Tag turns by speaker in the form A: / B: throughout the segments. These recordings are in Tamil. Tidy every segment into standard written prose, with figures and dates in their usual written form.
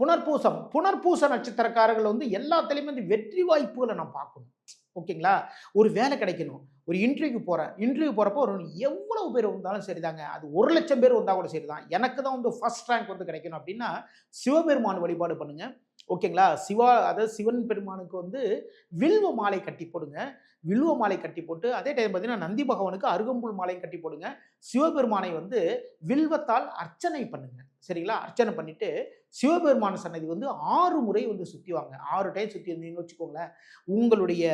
A: புனர்பூச நட்சத்திரக்காரர்கள் வந்து எல்லாத்துலேயுமே வந்து வெற்றி வாய்ப்புகளை நான் பார்க்கணும். ஓகேங்களா? ஒரு வேலை கிடைக்கணும். ஒரு இன்டர்வியூக்கு போறேன். இன்டர்வியூ போறப்போ ஒரு எவ்வளவு பேர் வந்தாலும் சரிதாங்க. அது 1,00,000 பேர் வந்தா கூட சரிதான். எனக்கு தான் வந்து ஃபர்ஸ்ட் ரேங்க் வந்து கிடைக்கணும் அப்படின்னா, சிவபெருமான் வழிபாடு பண்ணுங்க. ஓகேங்களா? அதாவது சிவன் பெருமானுக்கு வந்து வில்வ மாலை கட்டி போடுங்க. வில்வ மாலை கட்டி போட்டு, அதே டைம் பார்த்தீங்கன்னா, நந்தி பகவானுக்கு அருகம்புல் மாலையும் கட்டி போடுங்க. சிவபெருமானை வந்து வில்வத்தால் அர்ச்சனை பண்ணுங்க. சரிங்களா? அர்ச்சனை பண்ணிட்டு, சிவபெருமான சன்னதி வந்து 6 முறை வந்து சுத்தி வாங்க. 6 டைம் சுத்தி வந்தீங்கன்னு வச்சுக்கோங்களேன், உங்களுடைய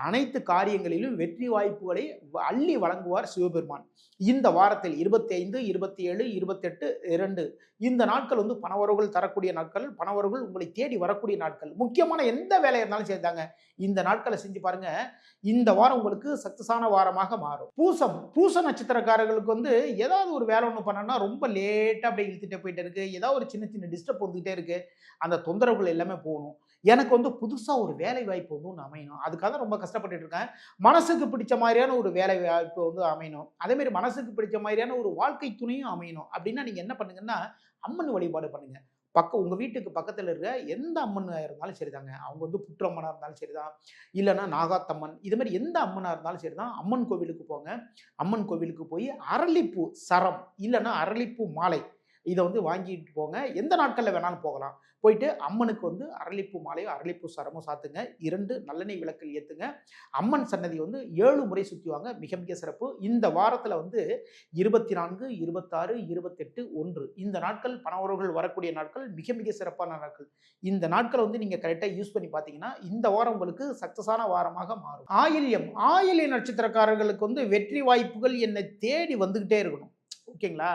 A: அனைத்து காரியங்களிலும் வெற்றி வாய்ப்புகளை அள்ளி வழங்குவார் சிவபெருமான். இந்த வாரத்தில் 25, 27, 28, 2 இந்த நாட்கள் வந்து பணவரவுகள் தரக்கூடிய நாட்கள், பணவரவுகள் உங்களை தேடி வரக்கூடிய நாட்கள். முக்கியமான எந்த வேலையா இருந்தாலும் சரிதாங்க. இந்த நாட்களை செஞ்சு பாருங்க. இந்த வாரம் உங்களுக்கு சக்சஸான வாரமாக மாறும். பூச நட்சத்திரக்காரர்களுக்கு வந்து ஏதாவது ஒரு வேலை ஒண்ணு பண்ணணும்னா ரொம்ப லேட்டா அப்படியே இழுத்துட்டே போயிட்டே இருக்கு. ஏதாவது ஒரு சின்ன சின்ன டிஸ்டர்ப் வந்துகிட்டே இருக்கு. அந்த தொந்தரவுகள் எல்லாமே போகணும். எனக்கு வந்து புதுசா ஒரு வேலை வாய்ப்பு வந்து ஒண்ணு அமையணும். அதுக்காக தான் ரொம்ப கஷ்டப்பட்டுட்டு இருக்கேன். மனசுக்கு பிடிச்ச மாதிரியான ஒரு வேலை வாய்ப்பு வந்து அமையணும். அதே மாதிரி மனசுக்கு பிடிச்ச மாதிரியான ஒரு வாழ்க்கை துணையும் அமையணும். அப்படின்னா நீங்க என்ன பண்ணுங்கன்னா, அம்மன் வழிபாடு பண்ணுங்க. உங்க வீட்டுக்கு பக்கத்துல இருக்க எந்த அம்மனா இருந்தாலும் சரிதாங்க. அவங்க வந்து புற்றம்மனா இருந்தாலும் சரிதான். இல்லன்னா நாகாத்தம்மன். இது மாரி எந்த அம்மனா இருந்தாலும் சரிதான். அம்மன் கோவிலுக்கு போங்க. அம்மன் கோவிலுக்கு போய் அரளிப்பூ சரம் இல்லன்னா அரளிப்பூ மாலை இத வந்து வாங்கிட்டு போங்க. எந்த நாட்கள்ல வேணாலும் போகலாம். போயிட்டு அம்மனுக்கு வந்து அரளிப்பூ மாலையும், அரளிப்பூ சரமும் சாத்துங்க. 2 நல்லெண்ணெய் விளக்குகள் ஏத்துங்க. அம்மன் சன்னதி வந்து 7 முறை சுத்தி வாங்க. மிக மிக சிறப்பு. இந்த வாரத்துல வந்து 24, 26, 28, 1 இந்த நாட்கள் பணவரவுகள் வரக்கூடிய நாட்கள். மிக மிக சிறப்பான நாட்கள். இந்த நாட்கள வந்து நீங்க கரெக்ட்டா யூஸ் பண்ணி பார்த்தீங்கன்னா, இந்த வாரம் உங்களுக்கு சக்சஸான வாரமாக மாறும். ஆயில்ய நட்சத்திரக்காரர்களுக்கு வந்து வெற்றி வாய்ப்புகள் என்னை தேடி வந்துகிட்டே இருக்கணும். ஓகேங்களா?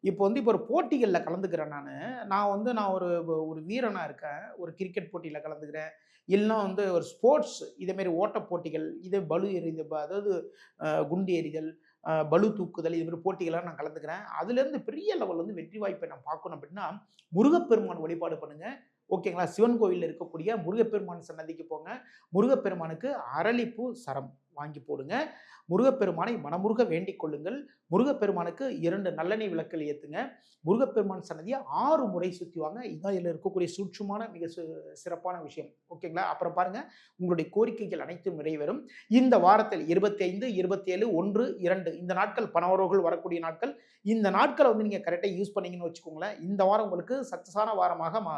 A: இப்போ வந்து ஒரு போட்டிகள்ல கலந்துக்கிறேன் நானு. நான் ஒரு ஒரு வீரனா இருக்கேன். ஒரு கிரிக்கெட் போட்டியில கலந்துக்கிறேன். இல்லன்னா வந்து ஒரு ஸ்போர்ட்ஸ் இதே மாரி ஓட்டப் போட்டிகள், இதே பளு எறிதல் அதாவது குண்டு எறிதல், பளு தூக்குதல் இது மாரி போட்டிகள்லாம் நான் கலந்துக்கிறேன். அதுலேருந்து பெரிய லெவல்ல வந்து வெற்றி வாய்ப்பை நான் பார்க்கணும் அப்படின்னா, முருகப்பெருமான் வழிபாடு பண்ணுங்க. ஓகேங்களா? சிவன் கோவில்ல இருக்கக்கூடிய முருகப்பெருமான் சன்னதிக்கு போங்க. முருகப்பெருமானுக்கு அரளிப்பூ சரம் வாங்கி போடுங்க. முருகப்பெருமானை மனமுருக வேண்டிக் கொள்ளுங்கள். முருகப்பெருமானுக்கு 2 நல்லெண்ணெய் விளக்குகள் ஏத்துங்க. முருகப்பெருமான் சன்னதிய 6 முறை சுத்தி வாங்க. இதான் இதுல இருக்கக்கூடிய சூட்சுமமான மிக சிறப்பான விஷயம். ஓகேங்களா? அப்புறம் பாருங்க, உங்களுடைய கோரிக்கைகள் அனைத்தும் நிறைவேறும். இந்த வாரத்தில் 25, 27, 1, 2 இந்த நாட்கள் பணவரவுகள் வரக்கூடிய நாட்கள். இந்த நாட்கள வந்து நீங்க கரெக்ட்டா யூஸ் பண்ணீங்கன்னு வச்சுக்கோங்களேன், இந்த வாரம் உங்களுக்கு சக்சஸான வாரமாக மாறும்.